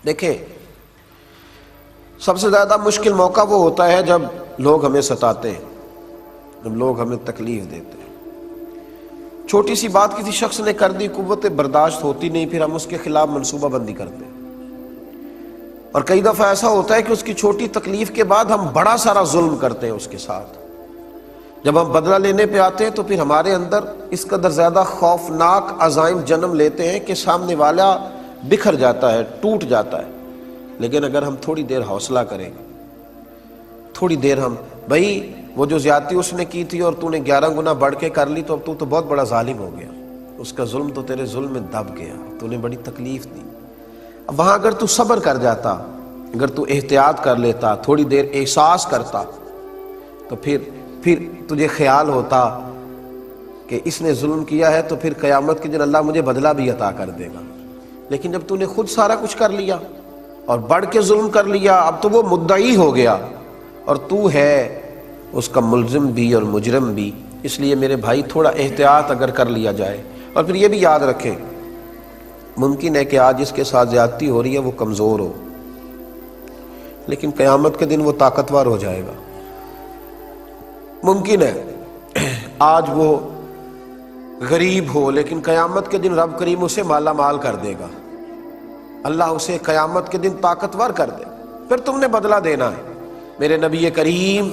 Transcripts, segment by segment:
دیکھیں، سب سے زیادہ مشکل موقع وہ ہوتا ہے جب لوگ ہمیں ستاتے ہیں، جب لوگ ہمیں تکلیف دیتے ہیں۔ چھوٹی سی بات کسی شخص نے کر دی، قوت برداشت ہوتی نہیں، پھر ہم اس کے خلاف منصوبہ بندی کرتے ہیں۔ اور کئی دفعہ ایسا ہوتا ہے کہ اس کی چھوٹی تکلیف کے بعد ہم بڑا سارا ظلم کرتے ہیں اس کے ساتھ۔ جب ہم بدلہ لینے پہ آتے ہیں تو پھر ہمارے اندر اس قدر زیادہ خوفناک عزائم جنم لیتے ہیں کہ سامنے والا بکھر جاتا ہے، ٹوٹ جاتا ہے۔ لیکن اگر ہم تھوڑی دیر حوصلہ کریں، تھوڑی دیر ہم، بھائی وہ جو زیادتی اس نے کی تھی اور تو نے 11 گنا بڑھ کے کر لی، تو اب تو بہت بڑا ظالم ہو گیا، اس کا ظلم تو تیرے ظلم میں دب گیا، تو نے بڑی تکلیف دی۔ اب وہاں اگر تو صبر کر جاتا، اگر تو احتیاط کر لیتا، تھوڑی دیر احساس کرتا، تو پھر تجھے خیال ہوتا کہ اس نے ظلم کیا ہے تو پھر قیامت کے دن اللہ مجھے بدلہ بھی عطا کر دے گا۔ لیکن جب تو نے خود سارا کچھ کر لیا اور بڑھ کے ظلم کر لیا، اب تو وہ مدعی ہو گیا اور تو ہے اس کا ملزم بھی اور مجرم بھی۔ اس لیے میرے بھائی تھوڑا احتیاط اگر کر لیا جائے، اور پھر یہ بھی یاد رکھیں، ممکن ہے کہ آج اس کے ساتھ زیادتی ہو رہی ہے وہ کمزور ہو، لیکن قیامت کے دن وہ طاقتور ہو جائے گا۔ ممکن ہے آج وہ غریب ہو، لیکن قیامت کے دن رب کریم اسے مالا مال کر دے گا، اللہ اسے قیامت کے دن طاقتور کر دے، پھر تم نے بدلہ دینا ہے۔ میرے نبی کریم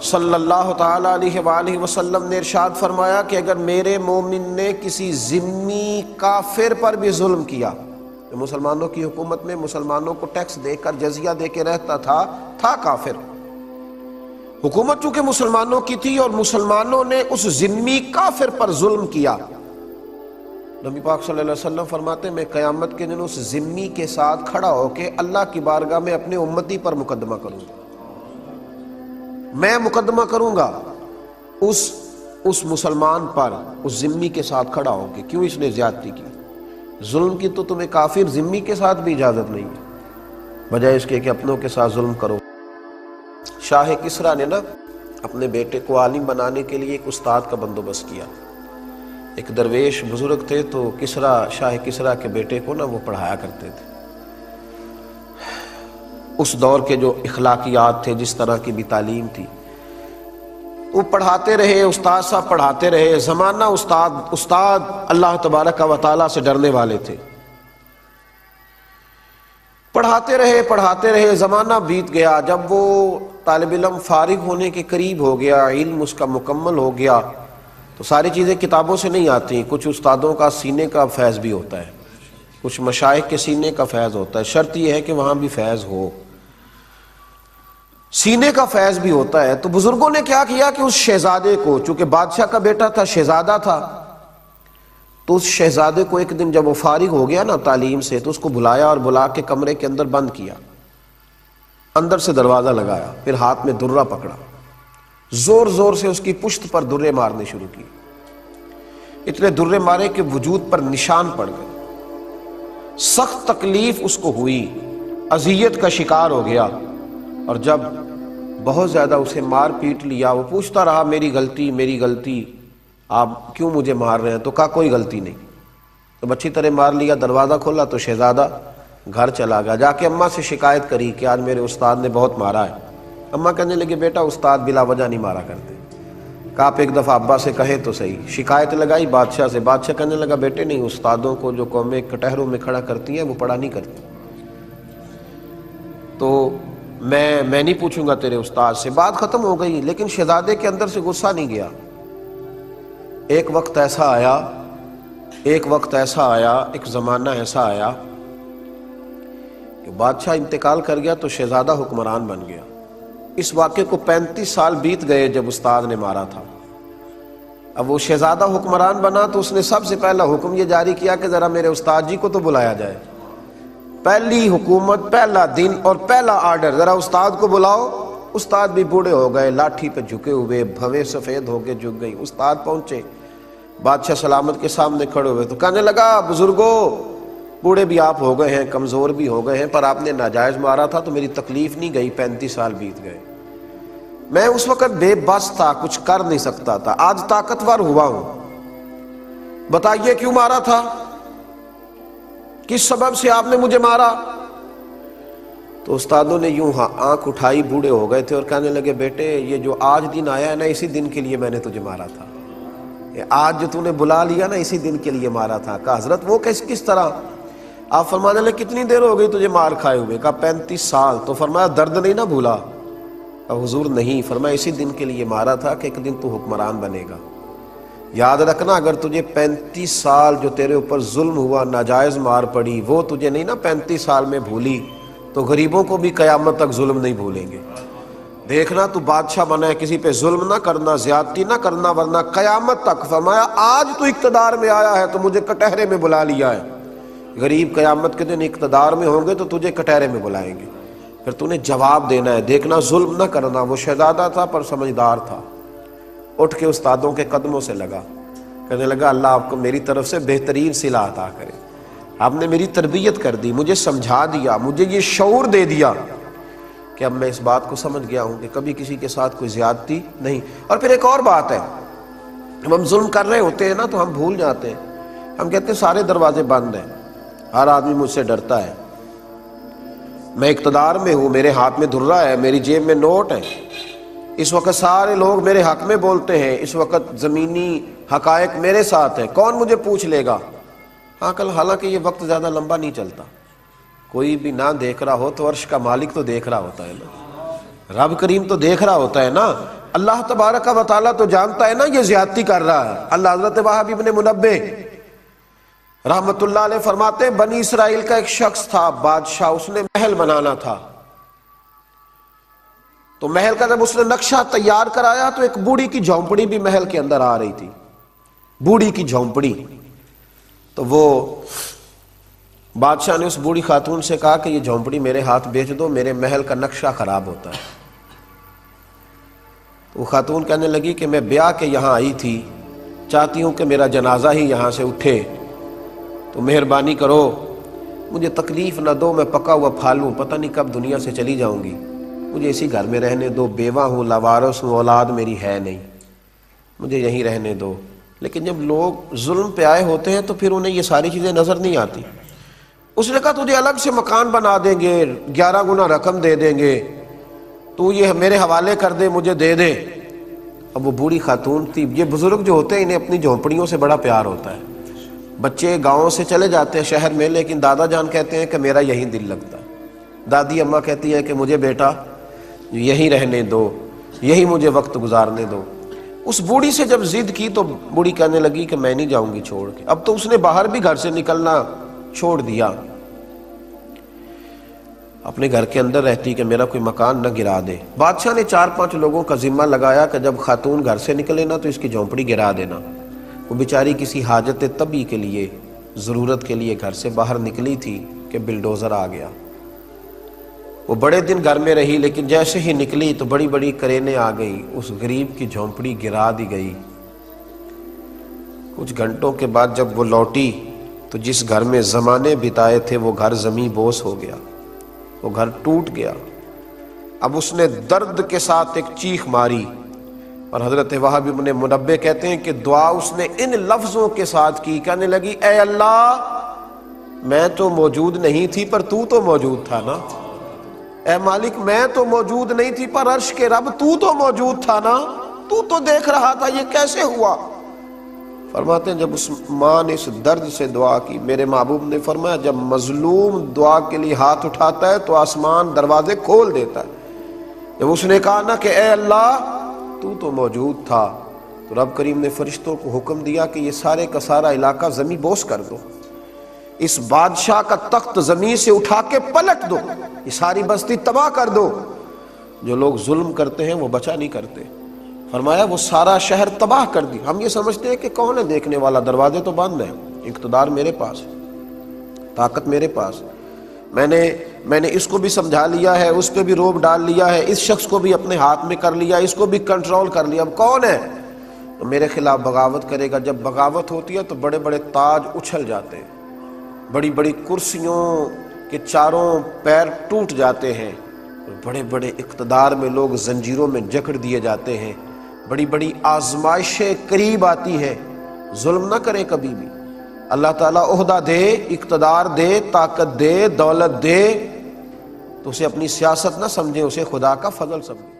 صلی اللہ تعالی علیہ وآلہ وسلم نے ارشاد فرمایا کہ اگر میرے مومن نے کسی ذمی کافر پر بھی ظلم کیا، مسلمانوں کی حکومت میں مسلمانوں کو ٹیکس دے کر جزیہ دے کے رہتا تھا کافر، حکومت چونکہ مسلمانوں کی تھی اور مسلمانوں نے اس ذمی کافر پر ظلم کیا، نبی پاک صلی اللہ علیہ وسلم فرماتے ہیں میں قیامت کے دن اس ذمی کے ساتھ کھڑا ہو کے اللہ کی بارگاہ میں اپنے امتی پر مقدمہ کروں گا، میں مقدمہ کروں گا اس مسلمان پر، اس ذمی کے ساتھ کھڑا ہو کے، کیوں اس نے زیادتی کی، ظلم کی تو تمہیں کافر ذمی کے ساتھ بھی اجازت نہیں ہے، بجائے اس کے کہ اپنوں کے ساتھ ظلم کرو۔ شاہ کسریٰ نے اپنے بیٹے کو عالم بنانے کے لیے ایک استاد کا بندوبست کیا۔ ایک درویش بزرگ تھے تو شاہ کسریٰ کے بیٹے کو وہ پڑھایا کرتے تھے۔ اس دور کے جو اخلاقیات تھے، جس طرح کی بھی تعلیم تھی، وہ پڑھاتے رہے، استاد صاحب پڑھاتے رہے، زمانہ استاد اللہ تبارک و تعالیٰ سے ڈرنے والے تھے، پڑھاتے رہے، زمانہ بیت گیا۔ جب وہ طالب علم فارغ ہونے کے قریب ہو گیا، علم اس کا مکمل ہو گیا، تو ساری چیزیں کتابوں سے نہیں آتی، کچھ استادوں کا سینے کا فیض بھی ہوتا ہے، کچھ مشائخ کے سینے کا فیض ہوتا ہے، شرط یہ ہے کہ وہاں بھی فیض ہو، سینے کا فیض بھی ہوتا ہے۔ تو بزرگوں نے کیا کیا کہ اس شہزادے کو، چونکہ بادشاہ کا بیٹا تھا، شہزادہ تھا، تو اس شہزادے کو ایک دن جب وہ فارغ ہو گیا تعلیم سے، تو اس کو بلایا اور بلا کے کمرے کے اندر بند کیا، اندر سے دروازہ لگایا، پھر ہاتھ میں درہ پکڑا، زور زور سے اس کی پشت پر درے مارنے شروع کی، اتنے درے مارے کہ وجود پر نشان پڑ گئے، سخت تکلیف اس کو ہوئی، اذیت کا شکار ہو گیا، اور جب بہت زیادہ اسے مار پیٹ لیا، وہ پوچھتا رہا میری غلطی، آپ کیوں مجھے مار رہے ہیں؟ تو کہا کوئی غلطی نہیں۔ تو اچھی طرح مار لیا، دروازہ کھولا تو شہزادہ گھر چلا گیا، جا کے اماں سے شکایت کری کہ آج میرے استاد نے بہت مارا ہے۔ اماں کہنے لگے بیٹا استاد بلا وجہ نہیں مارا کرتے، کہا آپ ایک دفعہ ابا سے کہے تو صحیح۔ شکایت لگائی بادشاہ سے، بادشاہ کہنے لگا بیٹے نہیں، استادوں کو جو قومیں کٹہروں میں کھڑا کرتی ہیں وہ پڑھا نہیں کرتی، تو میں نہیں پوچھوں گا تیرے استاد سے۔ بات ختم ہو گئی، لیکن شہزادے کے اندر سے غصہ نہیں گیا۔ ایک وقت ایسا آیا، ایک زمانہ ایسا آیا کہ بادشاہ انتقال کر گیا تو شہزادہ حکمران بن گیا۔ اس واقعے کو 35 سال بیت گئے جب استاد نے مارا تھا۔ اب وہ شہزادہ حکمران بنا تو اس نے سب سے پہلا حکم یہ جاری کیا کہ ذرا میرے استاد جی کو تو بلایا جائے، پہلی حکومت، پہلا دن اور پہلا آرڈر، ذرا استاد کو بلاؤ۔ استاد بھی بوڑھے ہو گئے، لاٹھی پہ جھکے ہوئے، بھویں سفید ہو کے جھک گئی۔ استاد پہنچے، بادشاہ سلامت کے سامنے کھڑے ہوئے تو کہنے لگا بزرگوں، بوڑھے بھی آپ ہو گئے ہیں، کمزور بھی ہو گئے ہیں، پر آپ نے ناجائز مارا تھا تو میری تکلیف نہیں گئی، 35 سال بیت گئے، میں اس وقت بے بس تھا، کچھ کر نہیں سکتا تھا، آج طاقتور ہوا ہوں، بتائیے کیوں مارا تھا، کس سبب سے آپ نے مجھے مارا؟ تو استادوں نے یوں آنکھ اٹھائی، بوڑھے ہو گئے تھے، اور کہنے لگے بیٹے یہ جو آج دن آیا ہے نا، اسی دن کے لیے میں نے تجھے مارا تھا، یہ آج جو تو نے بلا لیا نا، اسی دن کے لیے مارا تھا۔ کہا حضرت وہ کس طرح؟ آپ فرمانے لگے کتنی دیر ہو گئی تجھے مار کھائے ہوئے؟ کہا 35 سال۔ تو فرمایا درد نہیں نہ بھولا؟ کہا حضور نہیں۔ فرمایا اسی دن کے لیے مارا تھا کہ ایک دن تو حکمران بنے گا، یاد رکھنا، اگر تجھے 35 سال جو تیرے اوپر ظلم ہوا، ناجائز مار پڑی، وہ تجھے نہیں نا 35 سال میں بھولی، تو غریبوں کو بھی قیامت تک ظلم نہیں بھولیں گے۔ دیکھنا تو بادشاہ بنا ہے، کسی پہ ظلم نہ کرنا، زیادتی نہ کرنا، ورنہ قیامت تک۔ فرمایا آج تو اقتدار میں آیا ہے تو مجھے کٹہرے میں بلا لیا ہے، غریب قیامت کے دن اقتدار میں ہوں گے تو تجھے کٹہرے میں بلائیں گے، پھر تو نے جواب دینا ہے۔ دیکھنا ظلم نہ کرنا۔ وہ شہزادہ تھا پر سمجھدار تھا، اٹھ کے استادوں کے قدموں سے لگا، کہنے لگا اللہ آپ کو میری طرف سے بہترین صلہ عطا کرے، آپ نے میری تربیت کر دی، مجھے سمجھا دیا، مجھے یہ شعور دے دیا کہ اب میں اس بات کو سمجھ گیا ہوں کہ کبھی کسی کے ساتھ کوئی زیادتی نہیں۔ اور پھر ایک اور بات ہے، جب ہم ظلم کر رہے ہوتے ہیں نا تو ہم بھول جاتے ہیں، ہم کہتے ہیں سارے دروازے بند ہیں، ہر آدمی مجھ سے ڈرتا ہے، میں اقتدار میں ہوں، میرے ہاتھ میں دھرا ہے، میری جیب میں نوٹ ہے، اس وقت سارے لوگ میرے حق میں بولتے ہیں، اس وقت زمینی حقائق میرے ساتھ ہیں، کون مجھے پوچھ لے گا؟ حالانکہ یہ وقت زیادہ لمبا نہیں چلتا، کوئی بھی نہ دیکھ رہا ہو تو عرش کا مالک تو دیکھ رہا ہوتا ہے نا، رب کریم تو دیکھ رہا ہوتا ہے نا، اللہ تبارک و تعالیٰ تو جانتا ہے نا یہ زیادتی کر رہا ہے۔ اللہ حضرت وہب ابن منبہ رحمت اللہ علیہ فرماتے ہیں بنی اسرائیل کا ایک شخص تھا بادشاہ، اس نے محل بنانا تھا، تو محل کا جب اس نے نقشہ تیار کرایا تو ایک بوڑھی کی جھونپڑی بھی محل کے اندر آ رہی تھی، بوڑھی کی جھونپڑی۔ تو وہ بادشاہ نے اس بوڑھی خاتون سے کہا کہ یہ جھونپڑی میرے ہاتھ بیچ دو، میرے محل کا نقشہ خراب ہوتا ہے۔ تو وہ خاتون کہنے لگی کہ میں بیاہ کے یہاں آئی تھی، چاہتی ہوں کہ میرا جنازہ ہی یہاں سے اٹھے، تو مہربانی کرو مجھے تکلیف نہ دو، میں پکا ہوا پھالوں، پتہ نہیں کب دنیا سے چلی جاؤں گی، مجھے اسی گھر میں رہنے دو، بیوہ ہوں، لاوارث ہوں، اولاد میری ہے نہیں، مجھے یہیں رہنے دو۔ لیکن جب لوگ ظلم پہ آئے ہوتے ہیں تو پھر انہیں یہ ساری چیزیں نظر نہیں آتی۔ اس نے کہا تجھے الگ سے مکان بنا دیں گے، 11 گنا رقم دے دیں گے، تو یہ میرے حوالے کر دے، مجھے دے دے۔ اب وہ بوڑھی خاتون تھی، یہ بزرگ جو ہوتے ہیں انہیں اپنی جھونپڑیوں سے بڑا پیار ہوتا ہے، بچے گاؤں سے چلے جاتے ہیں شہر میں، لیکن دادا جان کہتے ہیں کہ میرا یہیں دل لگتا ہے، دادی اماں کہتی ہیں کہ مجھے بیٹا یہیں رہنے دو، یہی مجھے وقت گزارنے دو۔ اس بوڑھی سے جب ضد کی تو بوڑھی کہنے لگی کہ میں نہیں جاؤں گی چھوڑ کے۔ اب تو اس نے باہر بھی گھر سے نکلنا چھوڑ دیا، اپنے گھر کے اندر رہتی کہ میرا کوئی مکان نہ گرا دے۔ بادشاہ نے 4-5 لوگوں کا ذمہ لگایا کہ جب خاتون گھر سے نکلے نا تو اس کی جھونپڑی گرا دینا۔ وہ بیچاری کسی حاجت طبی کے لیے، ضرورت کے لیے گھر سے باہر نکلی تھی کہ بلڈوزر آ گیا۔ وہ بڑے دن گھر میں رہی، لیکن جیسے ہی نکلی تو بڑی بڑی کرینیں آ گئی، اس غریب کی جھونپڑی گرا دی گئی۔ کچھ گھنٹوں کے بعد جب وہ لوٹی تو جس گھر میں زمانے بتائے تھے وہ گھر زمیں بوس ہو گیا، وہ گھر ٹوٹ گیا۔ اب اس نے درد کے ساتھ ایک چیخ ماری، اور حضرت وہب ابن منبہ کہتے ہیں کہ دعا اس نے ان لفظوں کے ساتھ کی، کہنے لگی اے اللہ میں تو موجود نہیں تھی پر تو تو موجود تھا نا، اے مالک میں تو موجود نہیں تھی پر عرش کے رب تو تو موجود تھا نا، تو تو دیکھ رہا تھا، یہ کیسے ہوا؟ فرماتے ہیں جب اس ماں نے اس درد سے دعا کی، میرے محبوب نے فرمایا جب مظلوم دعا کے لیے ہاتھ اٹھاتا ہے تو آسمان دروازے کھول دیتا ہے۔ جب اس نے کہا نا کہ اے اللہ تو تو موجود تھا، تو رب کریم نے فرشتوں کو حکم دیا کہ یہ سارے کا سارا علاقہ زمیں بوس کر دو، اس بادشاہ کا تخت زمین سے اٹھا کے پلٹ دو، یہ ساری بستی تباہ کر دو۔ جو لوگ ظلم کرتے ہیں وہ بچا نہیں کرتے، فرمایا وہ سارا شہر تباہ کر دی۔ ہم یہ سمجھتے ہیں کہ کون ہے دیکھنے والا، دروازے تو بند ہیں، اقتدار میرے پاس، طاقت میرے پاس، میں نے اس کو بھی سمجھا لیا ہے، اس پہ بھی روب ڈال لیا ہے، اس شخص کو بھی اپنے ہاتھ میں کر لیا، اس کو بھی کنٹرول کر لیا، اب کون ہے تو میرے خلاف بغاوت کرے گا؟ جب بغاوت ہوتی ہے تو بڑے بڑے تاج اچھل جاتے ہیں، بڑی بڑی کرسیوں کے چاروں پیر ٹوٹ جاتے ہیں، بڑے بڑے اقتدار میں لوگ زنجیروں میں جکڑ دیے جاتے ہیں، بڑی بڑی آزمائشیں قریب آتی ہیں۔ ظلم نہ کریں کبھی بھی، اللہ تعالیٰ عہدہ دے، اقتدار دے، طاقت دے، دولت دے، تو اسے اپنی سیاست نہ سمجھیں، اسے خدا کا فضل سمجھیں۔